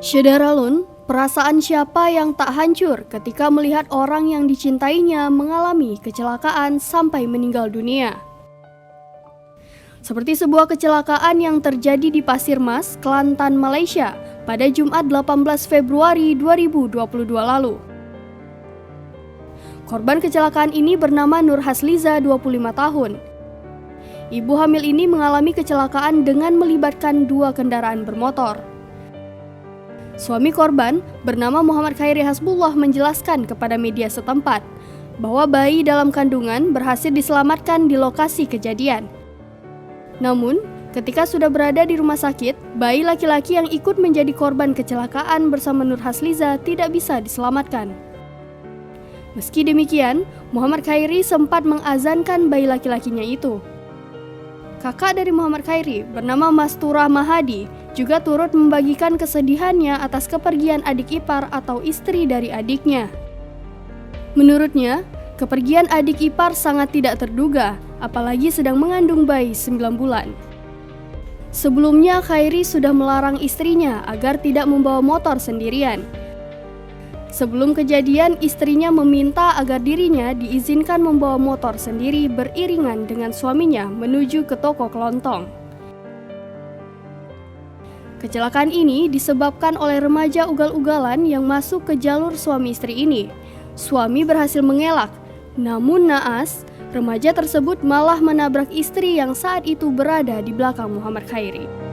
Syederalun, perasaan siapa yang tak hancur ketika melihat orang yang dicintainya mengalami kecelakaan sampai meninggal dunia. Seperti sebuah kecelakaan yang terjadi di Pasir Mas, Kelantan, Malaysia pada Jumat 18 Februari 2022 lalu. Korban kecelakaan ini bernama Nur Hasliza, 25 tahun. Ibu hamil ini mengalami kecelakaan dengan melibatkan dua kendaraan bermotor. Suami korban bernama Muhammad Khairi Hasbullah menjelaskan kepada media setempat bahwa bayi dalam kandungan berhasil diselamatkan di lokasi kejadian. Namun, ketika sudah berada di rumah sakit, bayi laki-laki yang ikut menjadi korban kecelakaan bersama Nur Hasliza tidak bisa diselamatkan. Meski demikian, Muhammad Khairi sempat mengazankan bayi laki-lakinya itu. Kakak dari Muhammad Khairi bernama Masturah Mahadi juga turut membagikan kesedihannya atas kepergian adik ipar atau istri dari adiknya. Menurutnya, kepergian adik ipar sangat tidak terduga, apalagi sedang mengandung bayi 9 bulan. Sebelumnya, Khairi sudah melarang istrinya agar tidak membawa motor sendirian. Sebelum kejadian, istrinya meminta agar dirinya diizinkan membawa motor sendiri beriringan dengan suaminya menuju ke toko kelontong. Kecelakaan ini disebabkan oleh remaja ugal-ugalan yang masuk ke jalur suami istri ini. Suami berhasil mengelak, namun naas, remaja tersebut malah menabrak istri yang saat itu berada di belakang Muhammad Khairi.